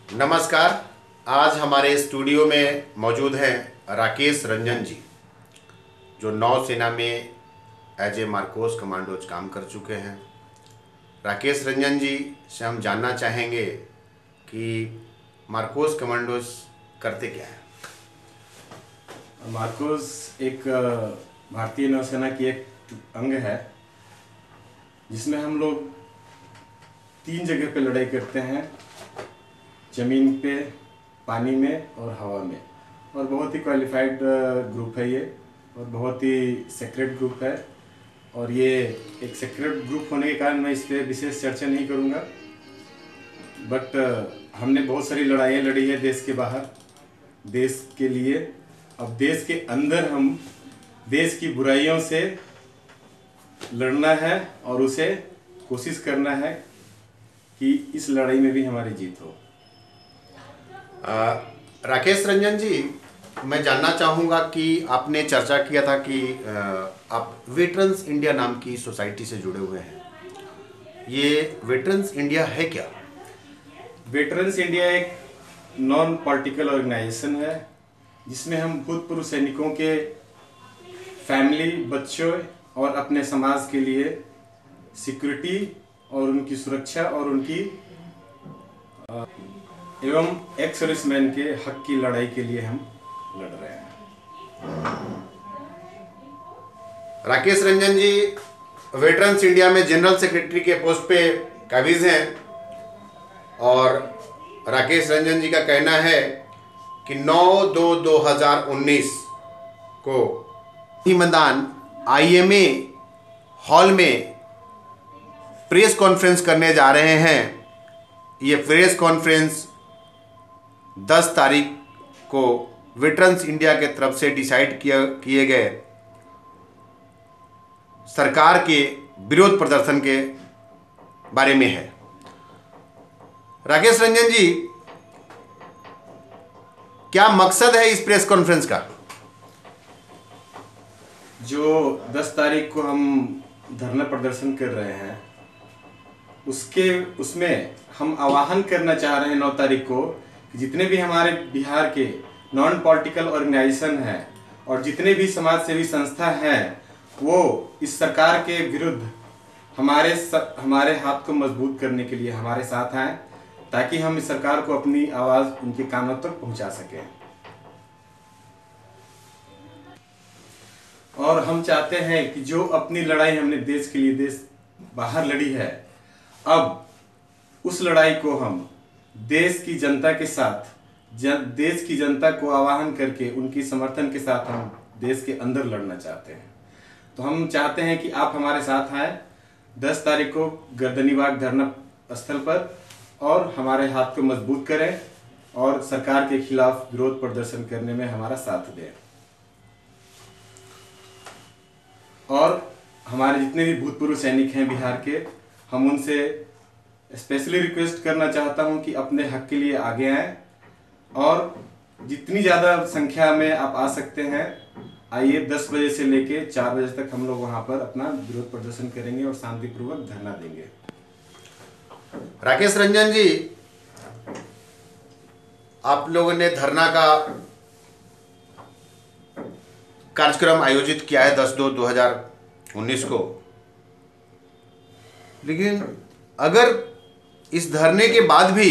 नमस्कार। आज हमारे स्टूडियो में मौजूद हैं राकेश रंजन जी, जो नौसेना में एज ए मार्कोस कमांडोज काम कर चुके हैं। राकेश रंजन जी से हम जानना चाहेंगे कि मार्कोस कमांडोज करते क्या है। मार्कोस एक भारतीय नौसेना की एक अंग है जिसमें हम लोग 3 जगह पे लड़ाई करते हैं, जमीन पे, पानी में और हवा में। और बहुत ही क्वालिफाइड ग्रुप है ये, और बहुत ही सेक्रेट ग्रुप है। और ये एक सेक्रेट ग्रुप होने के कारण मैं इस पर विशेष चर्चा नहीं करूँगा, बट हमने बहुत सारी लड़ाइयाँ लड़ी है देश के बाहर, देश के लिए। अब देश के अंदर हम देश की बुराइयों से लड़ना है और उसे कोशिश करना है कि इस लड़ाई में भी हमारी जीत हो। राकेश रंजन जी, मैं जानना चाहूँगा कि आपने चर्चा किया था कि आप वेटरन्स इंडिया नाम की सोसाइटी से जुड़े हुए हैं। ये वेटरन्स इंडिया है क्या? वेटरन्स इंडिया एक नॉन पॉलिटिकल ऑर्गेनाइजेशन है जिसमें हम भूतपूर्व सैनिकों के फैमिली, बच्चों और अपने समाज के लिए सिक्योरिटी और उनकी सुरक्षा और उनकी एवं एक्स सर्विसमैन के हक की लड़ाई के लिए हम लड़ रहे हैं। राकेश रंजन जी वेटरन्स इंडिया में जनरल सेक्रेटरी के पोस्ट पे काबिज हैं, और राकेश रंजन जी का कहना है कि 9/2/2019 को मैदान IMA हॉल में प्रेस कॉन्फ्रेंस करने जा रहे हैं। ये प्रेस कॉन्फ्रेंस 10 तारीख को वेटरन्स इंडिया के तरफ से डिसाइड किए गए सरकार के विरोध प्रदर्शन के बारे में है। राकेश रंजन जी, क्या मकसद है इस प्रेस कॉन्फ्रेंस का? जो 10 तारीख को हम धरना प्रदर्शन कर रहे हैं उसमें हम आह्वान करना चाह रहे हैं 9 तारीख को कि जितने भी हमारे बिहार के नॉन पॉलिटिकल ऑर्गेनाइजेशन हैं और जितने भी समाज सेवी संस्था हैं, वो इस सरकार के विरुद्ध हमारे हाथ को मजबूत करने के लिए हमारे साथ आए, ताकि हम इस सरकार को अपनी आवाज़ उनके कानों तक पहुंचा सकें। और हम चाहते हैं कि जो अपनी लड़ाई हमने देश के लिए देश बाहर लड़ी है, अब उस लड़ाई को हम देश की जनता के साथ, देश की जनता को आह्वान करके उनकी समर्थन के साथ हम देश के अंदर लड़ना चाहते हैं। तो हम चाहते हैं कि आप हमारे साथ आए 10 तारीख को गर्दनीबाग धरना स्थल पर, और हमारे हाथ को मजबूत करें और सरकार के खिलाफ विरोध प्रदर्शन करने में हमारा साथ दें। और हमारे जितने भी भूतपूर्व सैनिक हैं बिहार के, हम उनसे स्पेशली रिक्वेस्ट करना चाहता हूं कि अपने हक के लिए आगे आएं, और जितनी ज़्यादा संख्या में आप आ सकते हैं आइए। 10 बजे से लेके 4 बजे तक हम लोग वहां पर अपना विरोध प्रदर्शन करेंगे और शांतिपूर्वक धरना देंगे। राकेश रंजन जी, आप लोगों ने धरना का कार्यक्रम आयोजित किया है 10/2/2019 को, लेकिन अगर इस धरने के बाद भी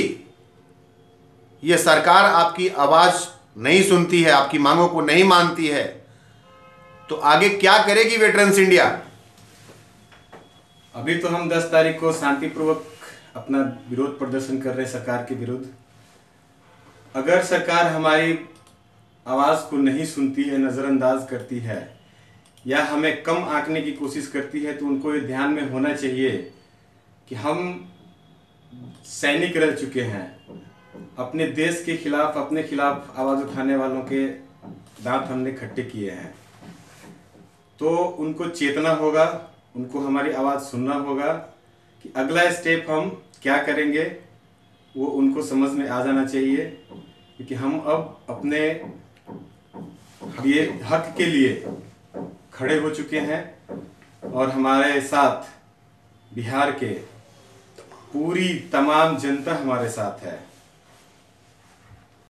यह सरकार आपकी आवाज नहीं सुनती है, आपकी मांगों को नहीं मानती है, तो आगे क्या करेगी वेटरन्स इंडिया? अभी तो हम 10 तारीख को शांतिपूर्वक अपना विरोध प्रदर्शन कर रहे हैं सरकार के विरुद्ध। अगर सरकार हमारी आवाज़ को नहीं सुनती है, नज़रअंदाज करती है या हमें कम आंकने की कोशिश करती है, तो उनको ये ध्यान में होना चाहिए कि हम सैनिक रह चुके हैं। अपने देश के खिलाफ, अपने खिलाफ आवाज़ उठाने वालों के दांत हमने खट्टे किए हैं। तो उनको चेतना होगा, उनको हमारी आवाज़ सुनना होगा कि अगला स्टेप हम क्या करेंगे, वो उनको समझ में आ जाना चाहिए, क्योंकि हम अब अपने हक के लिए खड़े हो चुके हैं, और हमारे साथ बिहार के पूरी तमाम जनता हमारे साथ है।